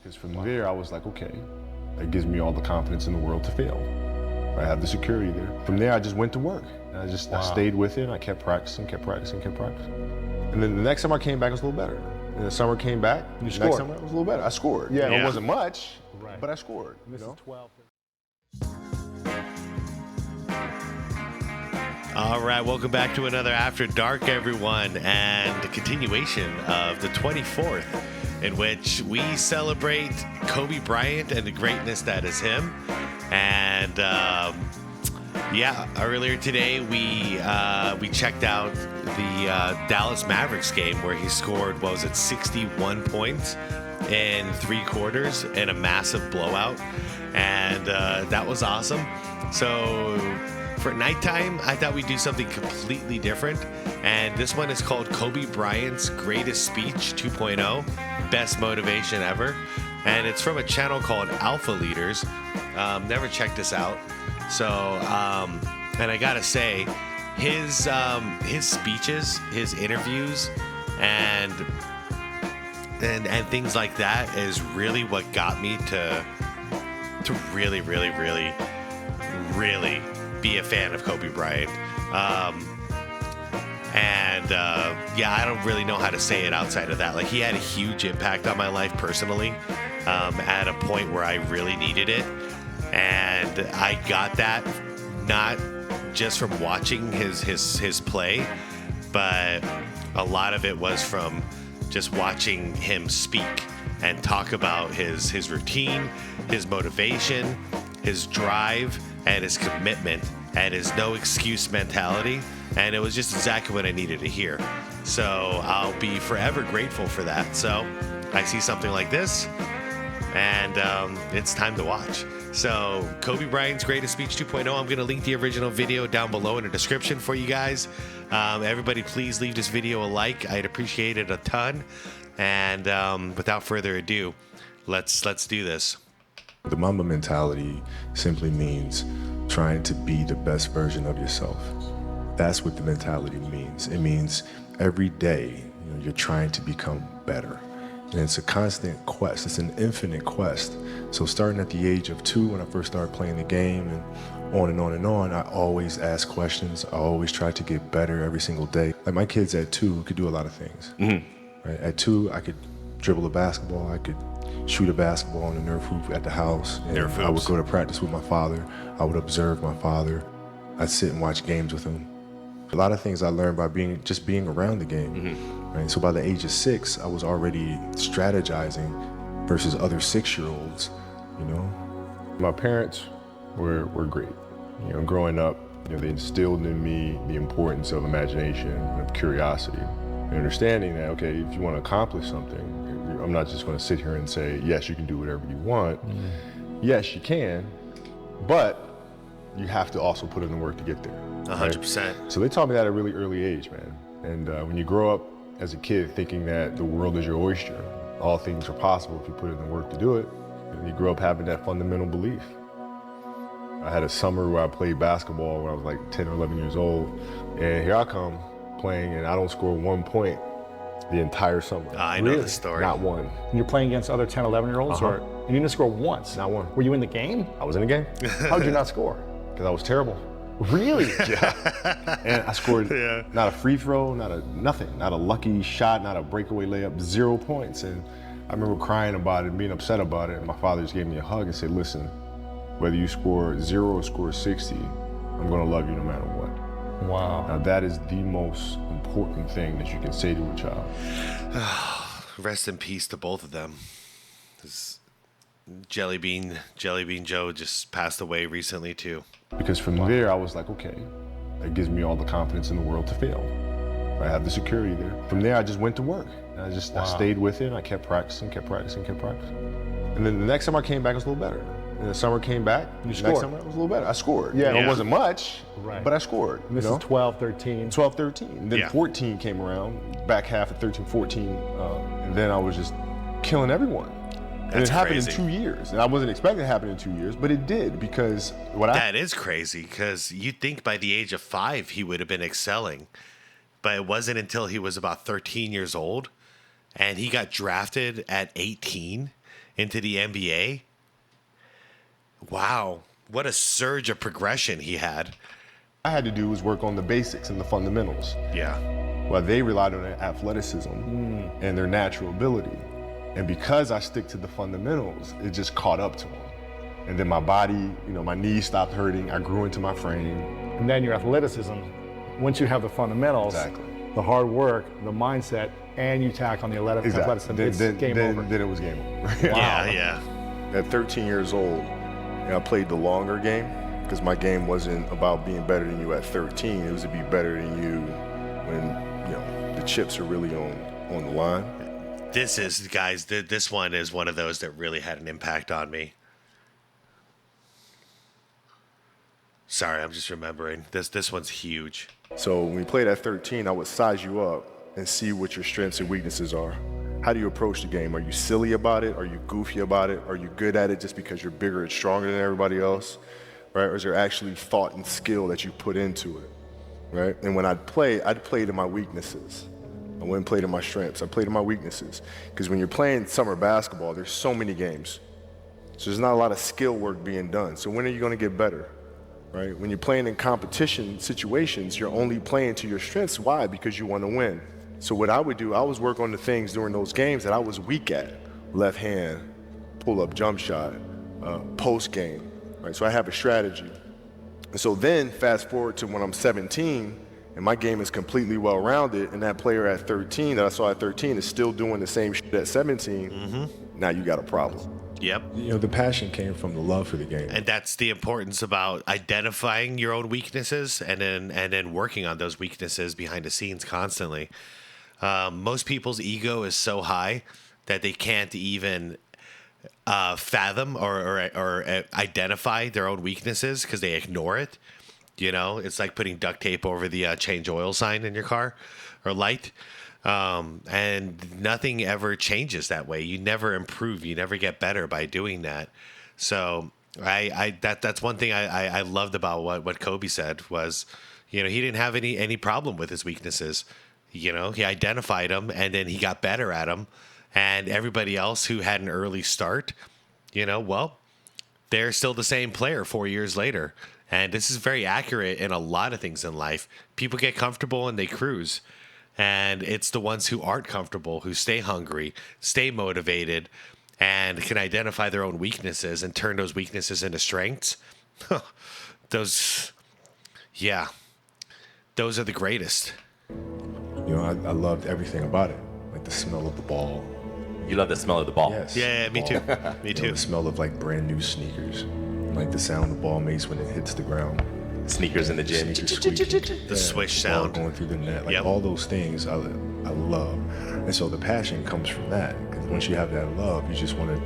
Because from there, I was like, okay, that gives me all the confidence in the world to fail. I have the security there. From there, I just went to work. And I stayed with it, and I kept practicing. And then the next summer I came back, it was a little better. And the summer came back, you scored. Next summer it was a little better. I scored. Yeah. It wasn't much, but I scored. This is 12. All right, welcome back to another After Dark, everyone, and the continuation of the 24th, in which we celebrate Kobe Bryant and the greatness that is him. And earlier today we checked out the Dallas Mavericks game where he scored, 61 points in 3 quarters in a massive blowout, and that was awesome. So for nighttime, I thought we'd do something completely different, and this one is called Kobe Bryant's Greatest Speech 2.0, Best Motivation Ever, and it's from a channel called Alpha Leaders. Never checked this out. So, and I gotta say, his speeches, his interviews, and things like that is really what got me to really be a fan of Kobe Bryant. I don't really know how to say it outside of that. Like, he had a huge impact on my life personally, at a point where I really needed it. And I got that not just from watching his play, but a lot of it was from just watching him speak and talk about his routine, his motivation, his drive, and his commitment, and his no excuse mentality. And it was just exactly what I needed to hear. So I'll be forever grateful for that. So I see something like this, and it's time to watch. So Kobe Bryant's Greatest Speech 2.0. I'm going to link the original video down below in the description for you guys. Everybody, please leave this video a like. I'd appreciate it a ton. And without further ado, let's do this. The Mamba mentality simply means trying to be the best version of yourself. That's what the mentality means. It means every day, you're trying to become better. And it's a constant quest. It's an infinite quest. So starting at the age of 2, when I first started playing the game, and on and on and on, I always ask questions. I always try to get better every single day. Like, my kids at 2 could do a lot of things. Mm-hmm. Right? At 2, I could dribble a basketball. I could shoot a basketball on the Nerf hoop at the house. And I would go to practice with my father. I would observe my father. I'd sit and watch games with him. A lot of things I learned by being around the game. Mm-hmm. Right? So by the age of 6, I was already strategizing versus other 6-year-olds, My parents were great. Growing up, they instilled in me the importance of imagination and of curiosity. And understanding that, okay, if you want to accomplish something, I'm not just going to sit here and say, yes, you can do whatever you want. Mm-hmm. Yes, you can, but you have to also put in the work to get there. 100%. Right? So they taught me that at a really early age, man. And when you grow up as a kid thinking that the world is your oyster, all things are possible if you put in the work to do it, and you grow up having that fundamental belief. I had a summer where I played basketball when I was like 10 or 11 years old, and here I come playing, and I don't score 1 point the entire summer. I know the story. Not one. And you're playing against other 10, 11-year-olds, or you didn't score once? Not one. Were you in the game? I was in the game. How did you not score? Because I was terrible. Really? Yeah. And I scored not a free throw, nothing, not a lucky shot, not a breakaway layup, 0 points. And I remember crying about it, being upset about it. And my father just gave me a hug and said, listen, whether you score 0 or score 60, I'm going to love you no matter what. Wow. Now that is the most important thing that you can say to a child. Rest in peace to both of them. Jelly Bean Joe just passed away recently too. Because from there, I was like, okay, that gives me all the confidence in the world to fail. I have the security there. From there, I just went to work. And I stayed with it, and I kept practicing. And then the next summer I came back, it was a little better. And the summer came back, next summer it was a little better. I scored. It wasn't much, but I scored. And this is 12, 13. 12, 13. And then 14 came around, back half of 13, 14. And then I was just killing everyone. And it happened in 2 years. And I wasn't expecting it to happen in 2 years, but it did, because that is crazy, because you'd think by the age of 5 he would have been excelling. But it wasn't until he was about 13 years old, and he got drafted at 18 into the NBA. Wow, what a surge of progression he had. I had to do was work on the basics and the fundamentals. Yeah. Well, they relied on their athleticism and their natural ability. And because I stick to the fundamentals, it just caught up to them. And then my body, my knees stopped hurting. I grew into my frame. And then your athleticism, once you have the fundamentals, Exactly. the hard work, the mindset, and you tack on the athleticism, it's game over. Then it was game over. Yeah. At 13 years old, I played the longer game because my game wasn't about being better than you at 13. It was to be better than you when the chips are really on the line. This one is one of those that really had an impact on me. Sorry, I'm just remembering. This one's huge. So when we played at 13, I would size you up and see what your strengths and weaknesses are. How do you approach the game? Are you silly about it? Are you goofy about it? Are you good at it just because you're bigger and stronger than everybody else? Right? Or is there actually thought and skill that you put into it? Right? And when I'd play to my weaknesses. I wouldn't play to my strengths. I played to my weaknesses. Because when you're playing summer basketball, there's so many games. So there's not a lot of skill work being done. So when are you going to get better? Right? When you're playing in competition situations, you're only playing to your strengths. Why? Because you want to win. So what I would do, I was work on the things during those games that I was weak at. Left hand, pull up jump shot, post game. Right? So I have a strategy. And so then fast forward to when I'm 17 and my game is completely well-rounded and that player at 13 that I saw at 13 is still doing the same shit at 17, now you got a problem. Yep. The passion came from the love for the game. And that's the importance about identifying your own weaknesses and then working on those weaknesses behind the scenes constantly. Most people's ego is so high that they can't even fathom or identify their own weaknesses because they ignore it. It's like putting duct tape over the change oil sign in your car or light. And nothing ever changes that way. You never improve. You never get better by doing that. So that's one thing I loved about what Kobe said was, he didn't have any problem with his weaknesses. He identified them and then he got better at them. And everybody else who had an early start, they're still the same player 4 years later. And this is very accurate in a lot of things in life. People get comfortable and they cruise. And it's the ones who aren't comfortable, who stay hungry, stay motivated, and can identify their own weaknesses and turn those weaknesses into strengths. Those are the greatest. I loved everything about it, like the smell of the ball. You love the smell of the ball? Yes. Yeah, me too. Me too. The smell of like brand new sneakers, like the sound the ball makes when it hits the ground. Sneakers in the gym. The swish sound. Ball going through the net, like Yep. all those things I love. And so the passion comes from that. Because once you have that love, you just want to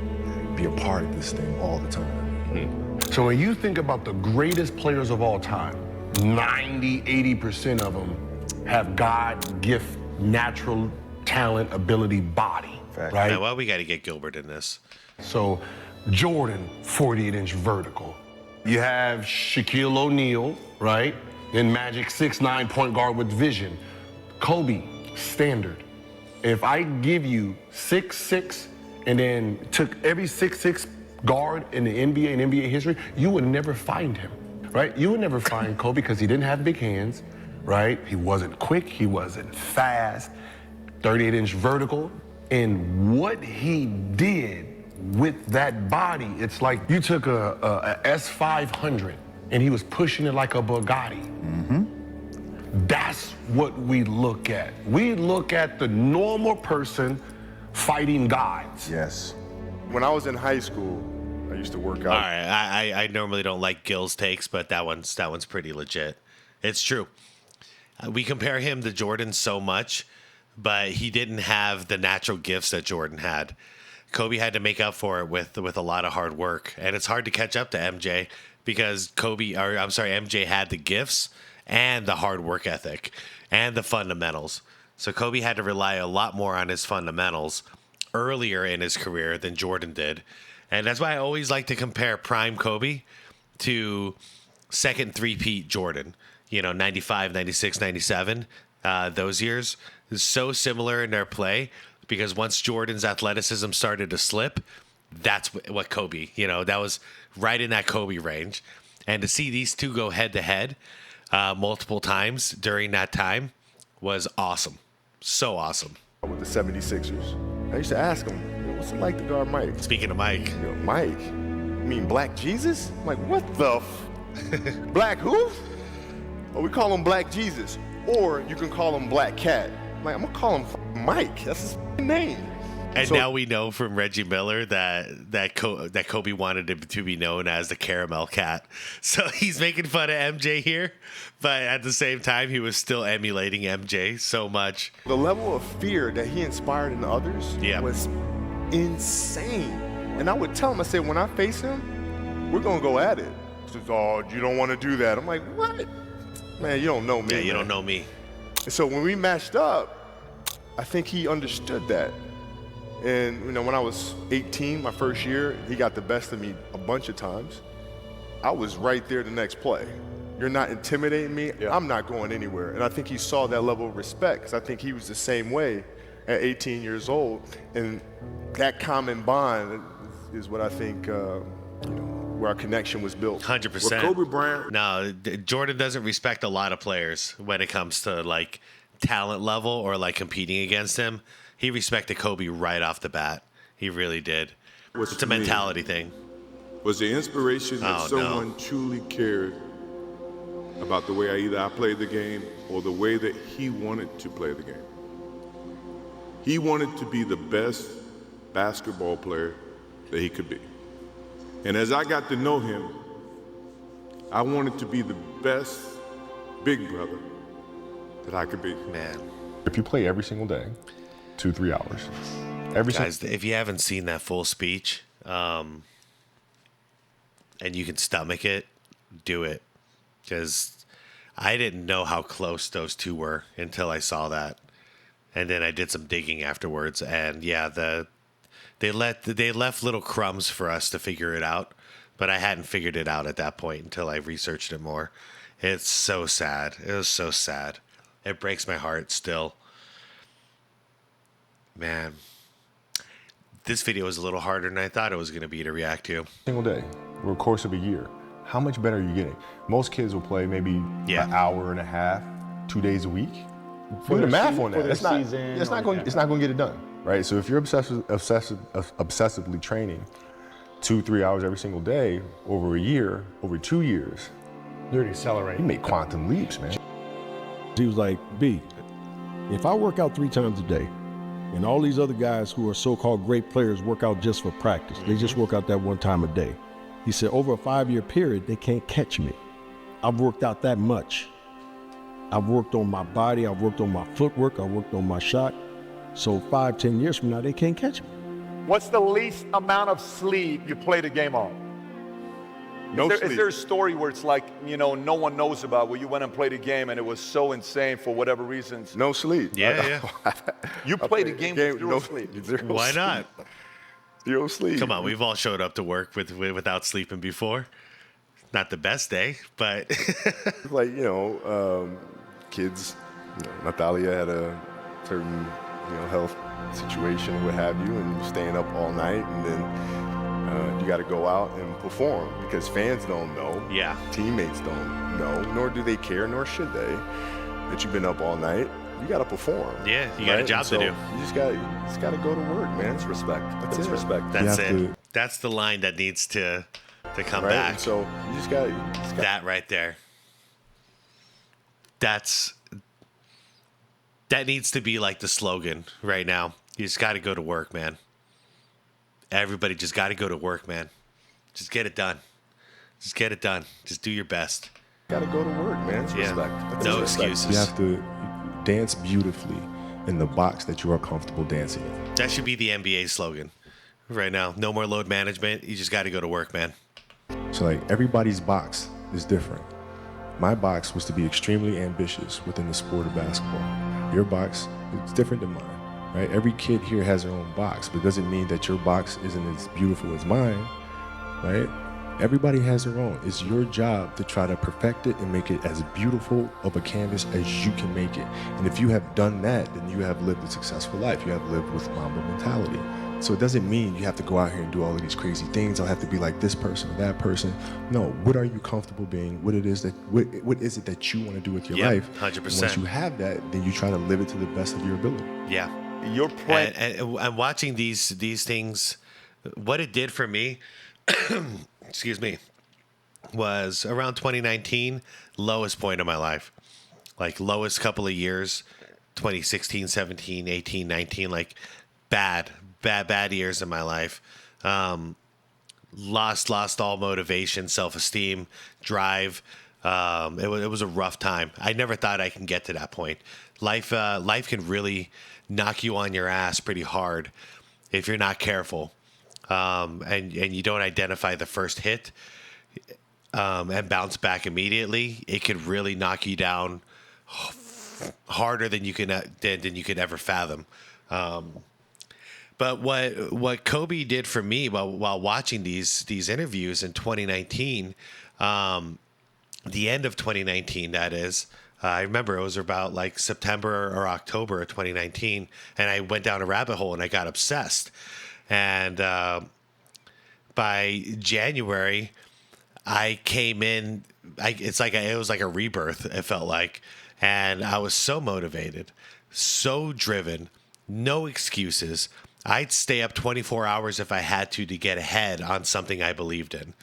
be a part of this thing all the time. So when you think about the greatest players of all time, 80% of them have God gift, natural talent, ability, body, right? Yeah, well, we got to get Gilbert in this. So Jordan, 48-inch vertical. You have Shaquille O'Neal, right? Then Magic, 6'9" point guard with vision. Kobe, standard. If I give you 6'6" and then took every 6'6" guard in the NBA and NBA history, you would never find him, right? You would never find Kobe because he didn't have big hands, right? He wasn't quick, he wasn't fast, 38-inch vertical. And what he did with that body, it's like you took a S500 and he was pushing it like a Bugatti. That's what we look at. We look at the normal person fighting gods. Yes. When I was in high school, I used to work out. All right, I normally don't like Gil's takes, but that one's pretty legit. It's true. We compare him to Jordan so much, but he didn't have the natural gifts that Jordan had. Kobe had to make up for it with a lot of hard work, and it's hard to catch up to MJ because MJ had the gifts and the hard work ethic and the fundamentals. So Kobe had to rely a lot more on his fundamentals earlier in his career than Jordan did. And that's why I always like to compare prime Kobe to second three-peat Jordan, 95, 96, 97, those years. It's so similar in their play because once Jordan's athleticism started to slip, that's what Kobe, that was right in that Kobe range. And to see these two go head to head multiple times during that time was awesome. So awesome. With the 76ers, I used to ask him, what's it like to guard Mike? Speaking of Mike. Mike? You mean Black Jesus? I'm like, what the Black who? Well, we call him Black Jesus. Or you can call him Black Cat. I'm like, I'm going to call him Mike. That's his name. And now we know from Reggie Miller that Kobe wanted him to be known as the Caramel Cat. So he's making fun of MJ here, but at the same time, he was still emulating MJ so much. The level of fear that he inspired in others was insane. And I would tell him, I said, when I face him, we're going to go at it. He says, oh, you don't want to do that. I'm like, what? Man, you don't know me. Yeah, you don't know me. And so when we matched up, I think he understood that. And when I was 18, my first year, he got the best of me a bunch of times. I was right there the next play. You're not intimidating me. Yeah. I'm not going anywhere. And I think he saw that level of respect, because I think he was the same way at 18 years old. And that common bond is what I think, where our connection was built. 100%. Well, Kobe Bryant. No, Jordan doesn't respect a lot of players when it comes to like talent level or like competing against him. He respected Kobe right off the bat. He really did. It's a mentality thing. Was the inspiration that someone truly cared about the way I played the game or the way that he wanted to play the game. He wanted to be the best basketball player that he could be. And as I got to know him, I wanted to be the best big brother that I could be. Man. If you play every single day, 2-3 hours. Guys, if you haven't seen that full speech, and you can stomach it, do it. Because I didn't know how close those two were until I saw that. And then I did some digging afterwards. And yeah, they left little crumbs for us to figure it out. But I hadn't figured it out at that point until I researched it more. It's so sad. It was so sad. It breaks my heart still. Man, this video was a little harder than I thought it was going to be to react to. Single day, over the course of a year, how much better are you getting? Most kids will play maybe an hour and a half, 2 days a week. Do the math on that. It's not going to get it done, right? So if you're obsessively training 2-3 hours every single day over a year, over 2 years, you're accelerating. You make quantum leaps, man. He was like, B, if I work out 3 times a day, and all these other guys who are so-called great players work out just for practice. They just work out that 1 time a day. He said, over a 5-year period, they can't catch me. I've worked out that much. I've worked on my body. I've worked on my footwork. I've worked on my shot. So 5-10 years from now, they can't catch me. What's the least amount of sleep you played a game on? Is there a story where it's like, no one knows about, where you went and played a game and it was so insane for whatever reasons? No sleep. Yeah. You played a game with zero sleep. Why not? Zero sleep. Come on, we've all showed up to work without sleeping before. Not the best day, but like kids. Natalia had a certain health situation or what have you, and you're staying up all night, and then you got to go out and perform because fans don't know. Yeah. Teammates don't know, nor do they care, nor should they, that you've been up all night. You got to perform. Yeah, you got a job to do. You just got to go to work, man. It's respect. That's respect. That's it. That's the line that needs to come back. And so you just got that right there. That needs to be like the slogan right now. You just got to go to work, man. Everybody just got to go to work, man. Just get it done. Just get it done. Just do your best. Got to go to work, man. It's respect. No excuses. You have to dance beautifully in the box that you are comfortable dancing in. That should be the NBA slogan right now. No more load management. You just got to go to work, man. So like everybody's box is different. My box was to be extremely ambitious within the sport of basketball. Your box is different than mine. Right? Every kid here has their own box, but it doesn't mean that your box isn't as beautiful as mine, right? Everybody has their own. It's your job to try to perfect it and make it as beautiful of a canvas as you can make it. And if you have done that, then you have lived a successful life. You have lived with Mamba mentality. So it doesn't mean you have to go out here and do all of these crazy things. I'll have to be like this person or that person. No, what are you comfortable being? What is it that you want to do with your life? 100%. And once you have that, then you try to live it to the best of your ability. Yeah. Your plan. And watching these things, what it did for me, excuse me, was around 2019, lowest point of my life. Like lowest couple of years, 2016, 17, 18, 19, like bad years in my life. Lost all motivation, self-esteem, drive. It was a rough time. I never thought I can get to that point. Life can really knock you on your ass pretty hard if you're not careful, and you don't identify the first hit, and bounce back immediately. It could really knock you down harder than you could ever fathom. But what Kobe did for me while watching these interviews in 2019, the end of 2019, that is, I remember it was about like September or October of 2019, and I went down a rabbit hole and I got obsessed. And by January, I came in. It was like a rebirth. It felt like, and I was so motivated, so driven, no excuses. I'd stay up 24 hours if I had to get ahead on something I believed in.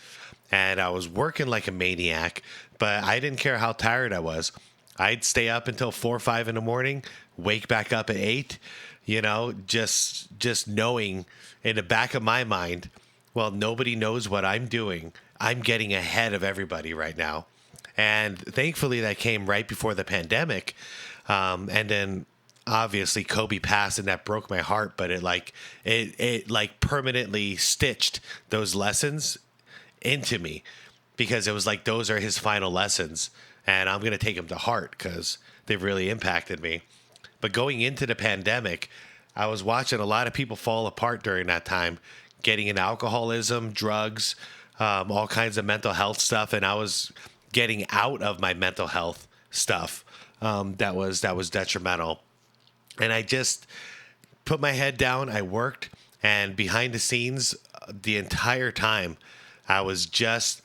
And I was working like a maniac, but I didn't care how tired I was. I'd stay up until 4 or 5 in the morning, wake back up at 8, just knowing in the back of my mind, well, nobody knows what I'm doing. I'm getting ahead of everybody right now. And thankfully that came right before the pandemic. And then obviously Kobe passed, and that broke my heart, but it permanently stitched those lessons into me, because it was like those are his final lessons, and I'm going to take them to heart because they've really impacted me. But going into the pandemic, I was watching a lot of people fall apart during that time, getting into alcoholism, drugs, all kinds of mental health stuff, and I was getting out of my mental health stuff that was detrimental. And I just put my head down. I worked, and behind the scenes, the entire time, I was just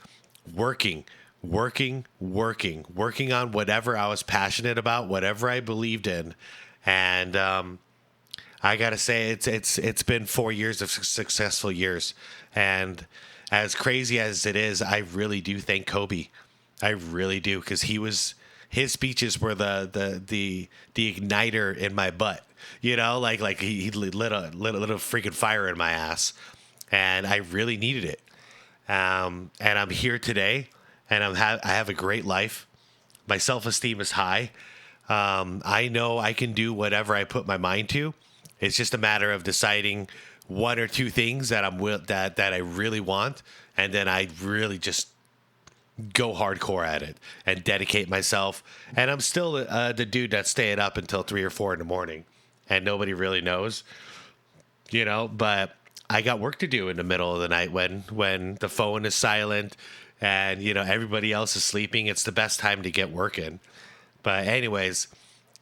working on whatever I was passionate about, whatever I believed in. And I gotta say, it's been 4 years of successful years. And as crazy as it is, I really do thank Kobe. I really do, because his speeches were the igniter in my butt, like he lit a freaking fire in my ass, and I really needed it. And I'm here today, and I have a great life. My self-esteem is high. I know I can do whatever I put my mind to. It's just a matter of deciding one or two things that that I really want, and then I really just go hardcore at it and dedicate myself. And I'm still the dude that's staying up until 3 or 4 in the morning, and nobody really knows, but I got work to do in the middle of the night when the phone is silent and, everybody else is sleeping. It's the best time to get work in. But anyways,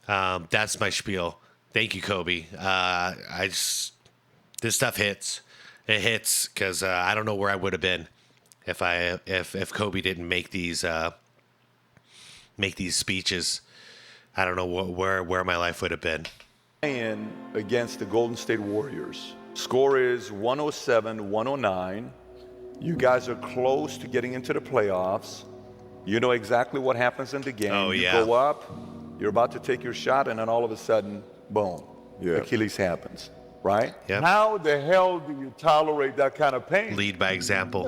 that's my spiel. Thank you, Kobe. This stuff hits. It hits because I don't know where I would have been if Kobe didn't make these speeches. I don't know where my life would have been. Playing against the Golden State Warriors. Score is 107-109. You guys are close to getting into the playoffs. You know exactly what happens in the game. Oh, you yeah. go up, you're about to take your shot, and then all of a sudden, boom, Yeah. Achilles happens, right? Yep. How the hell do you tolerate that kind of pain? Lead by example.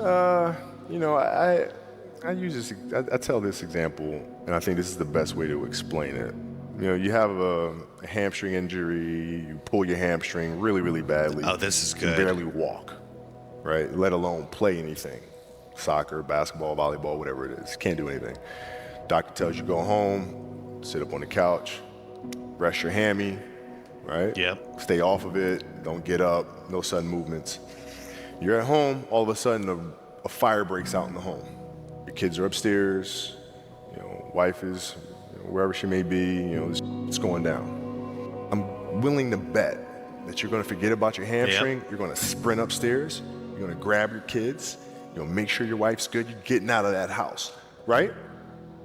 I use this. I tell this example, and I think this is the best way to explain it. You have a hamstring injury, you pull your hamstring really, really badly. Oh, this is You good. can barely walk, right? Let alone play anything. Soccer, basketball, volleyball, whatever it is. Can't do anything. Doctor tells you go home, sit up on the couch, rest your hammy, right? Yep. Stay off of it, don't get up, no sudden movements. You're at home, all of a sudden a fire breaks out in the home. Your kids are upstairs, wife is wherever she may be, it's going down. I'm willing to bet that you're going to forget about your hamstring. You're going to sprint upstairs. You're going to grab your kids. You're going to make sure your wife's good. You're getting out of that house, right?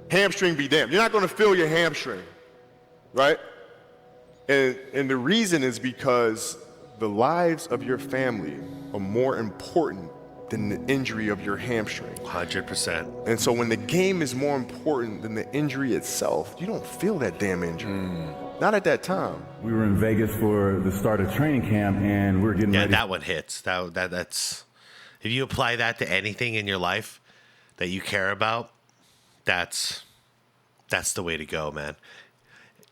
Hamstring be damned. You're not going to feel your hamstring, right? And the reason is because the lives of your family are more important than the injury of your hamstring. 100%. And so when the game is more important than the injury itself, you don't feel that damn injury. Not at that time. We were in Vegas for the start of training camp, and we were getting ready. Yeah, that one hits. That's if you apply that to anything in your life that you care about, that's the way to go, man.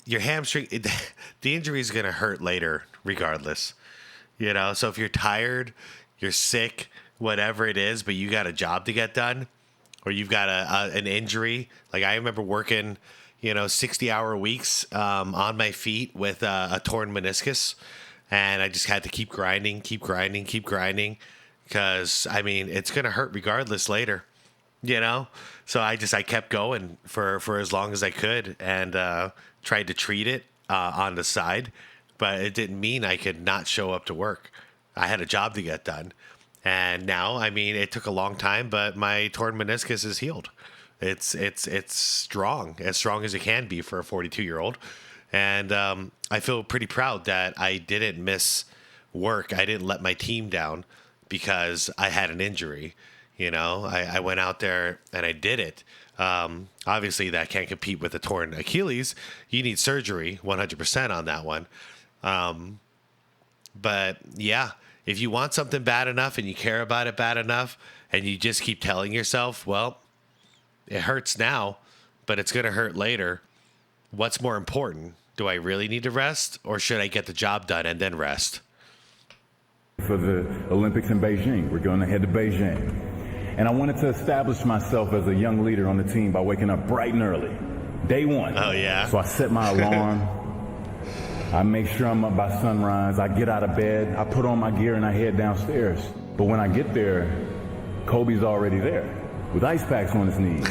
Your hamstring, the injury is going to hurt later, regardless. You know, so if you're tired, you're sick, whatever it is, but you got a job to get done, or you've got an injury. Like I remember working, 60-hour weeks on my feet with a torn meniscus, and I just had to keep grinding, because it's gonna hurt regardless later, So I kept going for as long as I could, and tried to treat it on the side, but it didn't mean I could not show up to work. I had a job to get done. And now, it took a long time, but my torn meniscus is healed. It's strong as it can be for a 42-year-old. And I feel pretty proud that I didn't miss work. I didn't let my team down because I had an injury. I went out there and I did it. Obviously, that can't compete with a torn Achilles. You need surgery, 100% on that one. But yeah, if you want something bad enough and you care about it bad enough and you just keep telling yourself, well, it hurts now, but it's going to hurt later. What's more important? Do I really need to rest, or should I get the job done and then rest? For the Olympics in Beijing, we're going to head to Beijing. And I wanted to establish myself as a young leader on the team by waking up bright and early. Day one. Oh, yeah. So I set my alarm. I make sure I'm up by sunrise. I get out of bed. I put on my gear and I head downstairs. But when I get there, Kobe's already there with ice packs on his knees,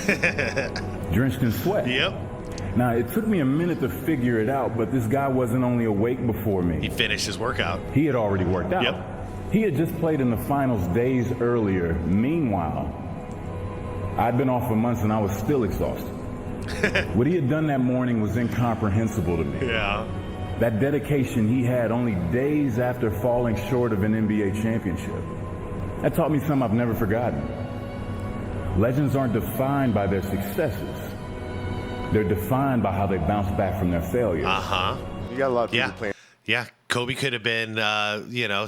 drenched in sweat. Yep. Now, it took me a minute to figure it out, but this guy wasn't only awake before me. He finished his workout. He had already worked out. Yep. He had just played in the finals days earlier. Meanwhile, I'd been off for months and I was still exhausted. What he had done that morning was incomprehensible to me. Yeah. That dedication he had only days after falling short of an NBA championship. That taught me something I've never forgotten. Legends aren't defined by their successes. They're defined by how they bounce back from their failures. Uh-huh. You got a lot of people playing. Yeah, Kobe could have been,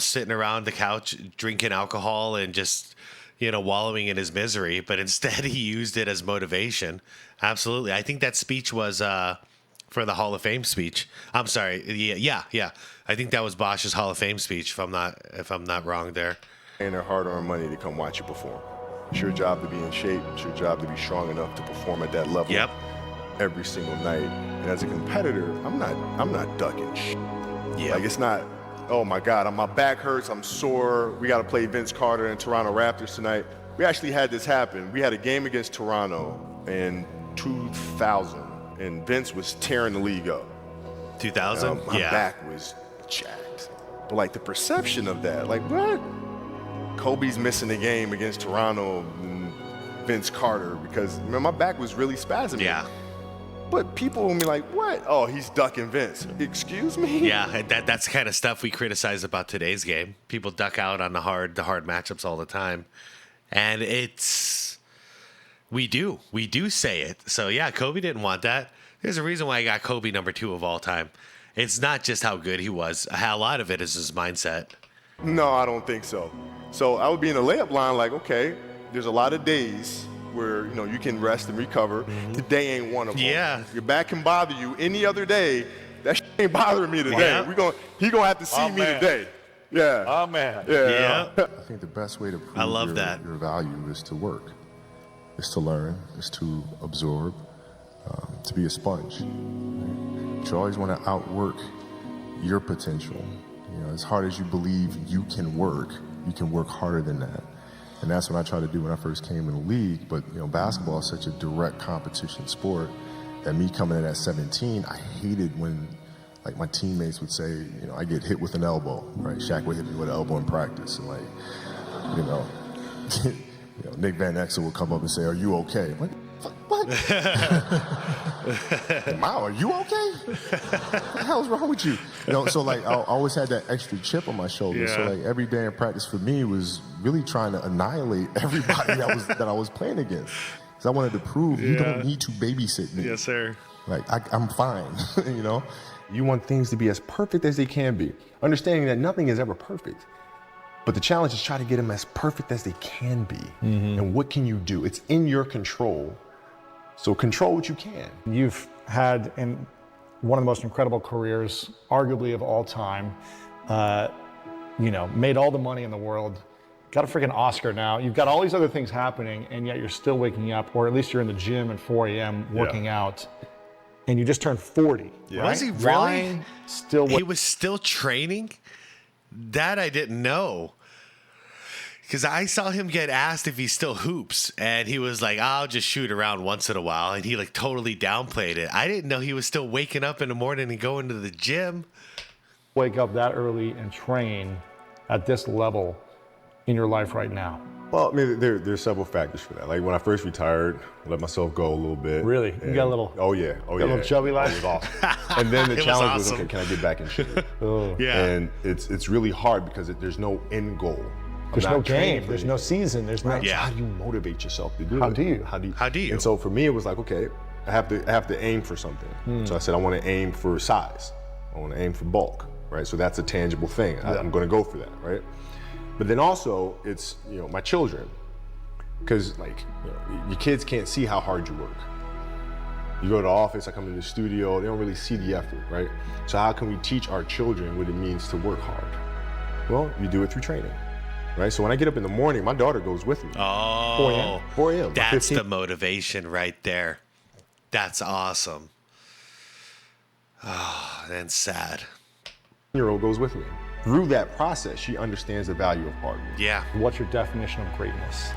sitting around the couch drinking alcohol and just, wallowing in his misery, but instead he used it as motivation. Absolutely. I think that speech was for the Hall of Fame speech. I'm sorry. Yeah. I think that was Bosch's Hall of Fame speech, if I'm not wrong there. Paying their hard-earned money to come watch you perform. It's your job to be in shape. It's your job to be strong enough to perform at that level. Yep. Every single night. And as a competitor, I'm not ducking shit. Yeah. Like, it's not, oh my God, my back hurts, I'm sore, we got to play Vince Carter and Toronto Raptors tonight. We actually had this happen. We had a game against Toronto in 2000, and Vince was tearing the league up. 2000? My back was jacked. But, like, the perception of that, like, what? Kobe's missing the game against Toronto and Vince Carter because, my back was really spasming. Yeah. But people will be like, what? Oh, he's ducking Vince. Excuse me? Yeah, that's the kind of stuff we criticize about today's game. People duck out on the hard matchups all the time. And we do say it. So yeah, Kobe didn't want that. There's a reason why I got Kobe number 2 of all time. It's not just how good he was. A lot of it is his mindset. No, I don't think so. So I would be in the layup line like, okay, there's a lot of days where, you can rest and recover. Mm-hmm. Today ain't one of them. Yeah. Your back can bother you any other day. That shit ain't bothering me today. Yeah. He gonna have to see me today. Yeah. Oh, man. Yeah. I think the best way to prove your value is to work, is to learn, is to absorb, to be a sponge. But you always want to outwork your potential. As hard as you believe you can work harder than that. And that's what I tried to do when I first came in the league. But, basketball is such a direct competition sport that me coming in at 17, I hated when like my teammates would say, you know, I get hit with an elbow, right? Shaq would hit me with an elbow in practice, and like, you know, Nick Van Exel would come up and say, "Are you okay?" I'm like, what? Mao, are you okay? What the hell's wrong with you? You know, so like I always had that extra chip on my shoulder. So like every day in practice for me was really trying to annihilate everybody that I was playing against. Because I wanted to prove you don't need to babysit me. Yes, sir. Like I'm fine, you know? You want things to be as perfect as they can be, understanding that nothing is ever perfect. But the challenge is try to get them as perfect as they can be. And what can you do? It's in your control. So control what you can. You've had one of the most incredible careers, arguably of all time. You know, made all the money in the world, got a freaking Oscar now. You've got all these other things happening, and yet you're still waking up, or at least you're in the gym at 4 a.m. working out, and you just turned 40. Yeah. Right? Was he really? Why still? He was still training? That I didn't know. Because I saw him get asked if he still hoops, and he was like, "I'll just shoot around once in a while," and he like totally downplayed it. I didn't know he was still waking up in the morning and going to the gym. Wake up that early and train at this level in your life right now? Well, I mean, there's several factors for that. Like when I first retired, I let myself go a little bit. Really? You got a little? Oh yeah, got a little chubby life? It was awesome. And then the challenge was, awesome. okay, can I get back in shape? Yeah. And it's really hard because there's no end goal. There's no game. There's no season. There's no. How do you motivate yourself to do How it? do you? How do you? And so for me, it was like, okay, I have to aim for something. So I said, I want to aim for size. I want to aim for bulk, right? So that's a tangible thing. I'm going to go for that, right? But then also, it's my children, because like your kids can't see how hard you work. You go to the office, I come to the studio, they don't really see the effort, right? So how can we teach our children what it means to work hard? Well, you do it through training. Right, so when I get up in the morning, my daughter goes with me. Oh, 4 a.m. That's the motivation right there. That's awesome. Oh, and sad. 10-year-old goes with me. Through that process, she understands the value of hard work. Yeah. What's your definition of greatness?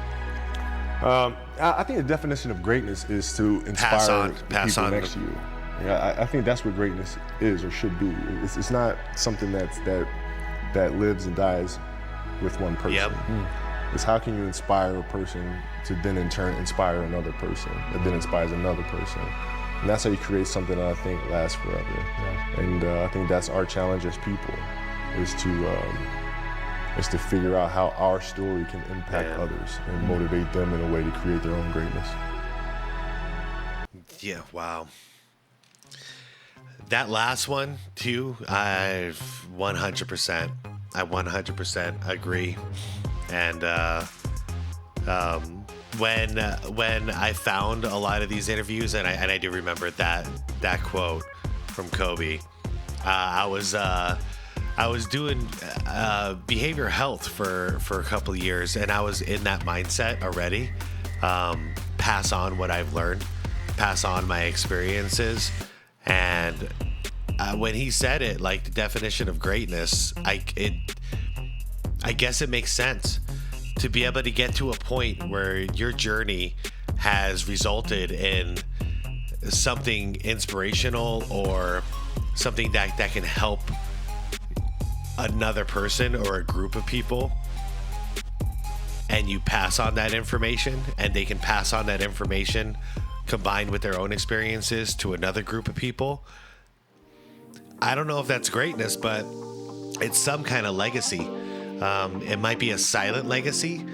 I think the definition of greatness is to inspire the people next to you. Yeah, I think that's what greatness is or should be. It's not something that lives and dies with one person. Yep. It's how can you inspire a person to then in turn inspire another person that then inspires another person. And that's how you create something that I think lasts forever. Yeah. And I think that's our challenge as people, is to figure out how our story can impact others and motivate them in a way to create their own greatness. Yeah, wow. That last one too, I 100% agree. And when I found a lot of these interviews, and I do remember that quote from Kobe, I was doing behavioral health for a couple of years, and I was in that mindset already. Pass on what I've learned, pass on my experiences, and when he said it, like the definition of greatness, I guess it makes sense to be able to get to a point where your journey has resulted in something inspirational or something that can help another person or a group of people, and you pass on that information, and they can pass on that information combined with their own experiences to another group of people. I don't know if that's greatness, but it's some kind of legacy. It might be a silent legacy,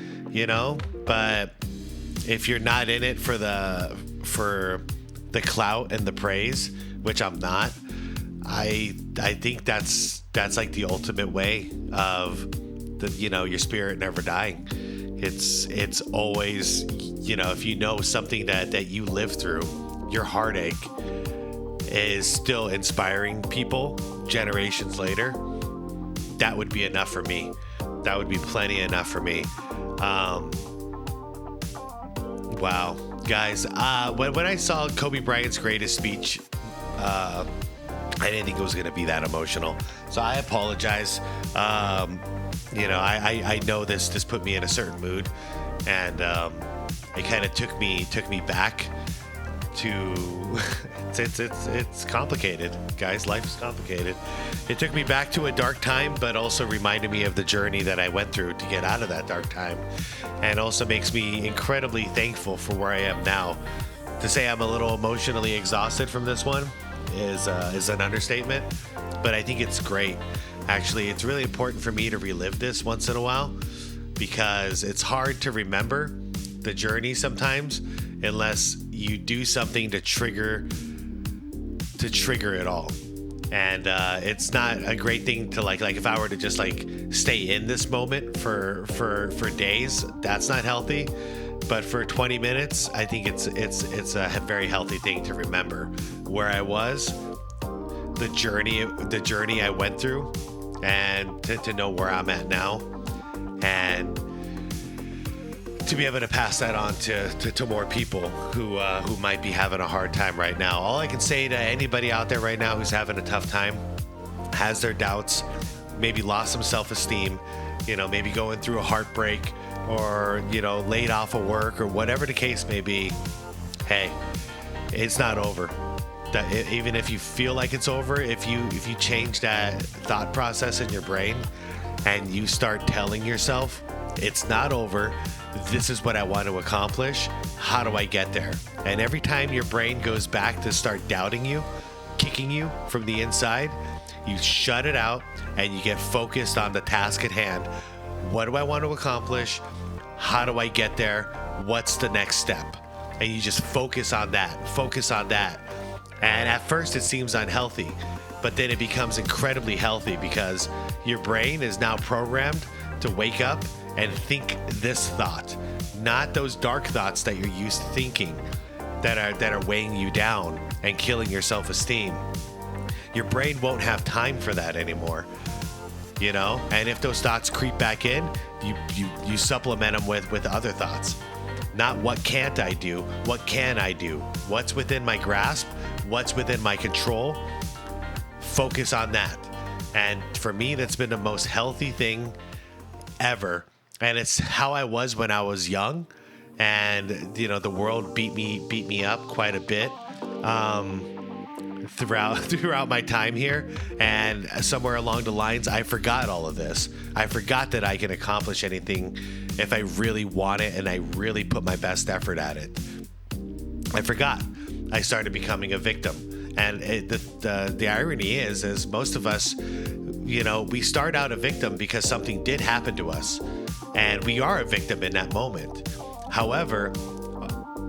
but if you're not in it for the clout and the praise, which I'm not, I think that's like the ultimate way of your spirit never dying. It's always, if you know something that you lived through, your heartache is still inspiring people generations later, that would be enough for me. That would be plenty enough for me. Wow, guys. When I saw Kobe Bryant's greatest speech, I didn't think it was going to be that emotional. So I apologize. I know this put me in a certain mood, and it kind of took me back it's complicated, guys. Life is complicated. It took me back to a dark time, but also reminded me of the journey that I went through to get out of that dark time, and also makes me incredibly thankful for where I am now. To say I'm a little emotionally exhausted from this one is an understatement, but I think it's great. Actually, it's really important for me to relive this once in a while, because it's hard to remember the journey sometimes unless you do something to trigger it all. And it's not a great thing to like if I were to just like stay in this moment for days, that's not healthy. But for 20 minutes, I think it's a very healthy thing to remember where I was, the journey I went through, and to know where I'm at now, and to be able to pass that on to more people who might be having a hard time right now. All I can say to anybody out there right now who's having a tough time, has their doubts, maybe lost some self-esteem, maybe going through a heartbreak, or laid off of work, or whatever the case may be, hey, it's not over. That even if you feel like it's over, if you change that thought process in your brain and you start telling yourself it's not over, this is what I want to accomplish, how do I get there? And every time your brain goes back to start doubting you, kicking you from the inside, you shut it out and you get focused on the task at hand. What do I want to accomplish? How do I get there? What's the next step? And you just focus on that. And at first it seems unhealthy, but then it becomes incredibly healthy, because your brain is now programmed to wake up and think this thought, not those dark thoughts that you're used to thinking that are weighing you down and killing your self-esteem. Your brain won't have time for that anymore. And if those thoughts creep back in, you supplement them with other thoughts. Not what can't I do, what can I do? What's within my grasp? What's within my control? Focus on that. And for me, that's been the most healthy thing ever. And it's how I was when I was young. And, the world beat me up quite a bit. Throughout my time here, and somewhere along the lines I forgot all of this. I forgot that I can accomplish anything if I really want it and I really put my best effort at it. I forgot. I started becoming a victim, and the irony is most of us, we start out a victim because something did happen to us, and we are a victim in that moment. However,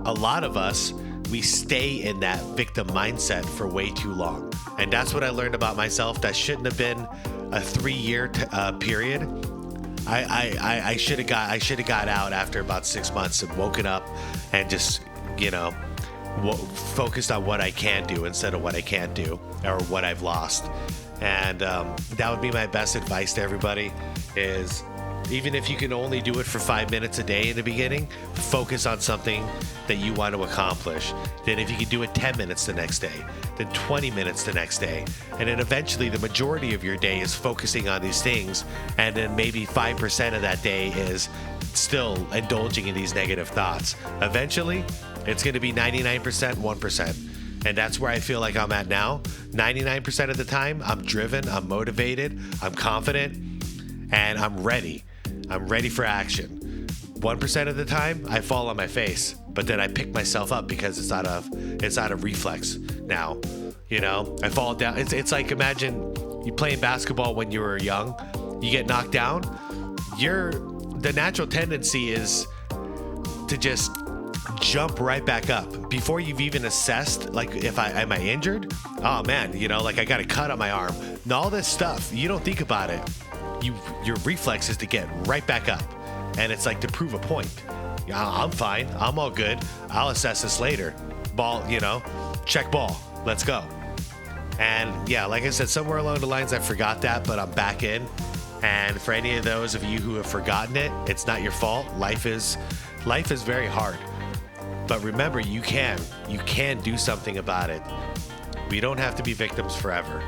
a lot of us, we stay in that victim mindset for way too long. And that's what I learned about myself. That shouldn't have been a 3-year period. I should have got out after about 6 months and woken up and just, focused on what I can do instead of what I can't do, or what I've lost. And that would be my best advice to everybody, is even if you can only do it for 5 minutes a day in the beginning, focus on something that you want to accomplish. Then if you can do it 10 minutes the next day, then 20 minutes the next day. And then eventually the majority of your day is focusing on these things. And then maybe 5% of that day is still indulging in these negative thoughts. Eventually, it's going to be 99%, 1%. And that's where I feel like I'm at now. 99% of the time, I'm driven, I'm motivated, I'm confident, and I'm ready. I'm ready for action. 1% of the time, I fall on my face, but then I pick myself up because it's out of reflex now. I fall down. It's like, imagine you playing basketball when you were young. You get knocked down. The natural tendency is to just jump right back up before you've even assessed, like, am I injured? Oh man, like I got a cut on my arm. And all this stuff, you don't think about it. Your reflex is to get right back up, and it's like to prove a point. I'm fine, I'm all good, I'll assess this later. Ball, check ball, let's go. And yeah, like I said, somewhere along the lines I forgot that, but I'm back in. And for any of those of you who have forgotten it, it's not your fault. Life is very hard, but remember, you can do something about it. We don't have to be victims forever.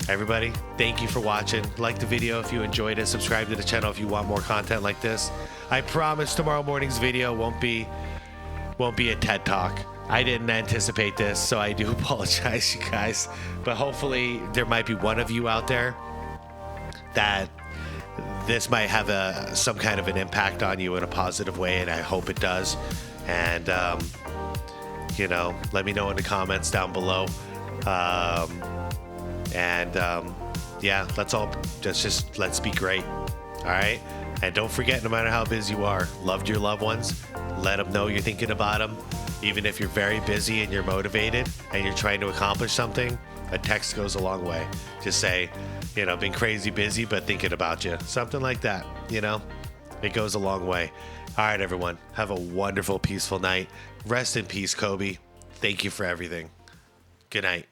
Everybody, thank you for watching. Like the video if you enjoyed it. Subscribe to the channel if you want more content like this. I promise tomorrow morning's video won't be a TED Talk. I didn't anticipate this, so I do apologize, you guys. But hopefully there might be one of you out there that this might have some kind of an impact on you in a positive way, and I hope it does. And, let me know in the comments down below. Let's be great. All right. And don't forget, no matter how busy you are, love your loved ones. Let them know you're thinking about them. Even if you're very busy and you're motivated and you're trying to accomplish something, a text goes a long way. Just say, been crazy busy, but thinking about you. Something like that, it goes a long way. All right, everyone. Have a wonderful, peaceful night. Rest in peace, Kobe. Thank you for everything. Good night.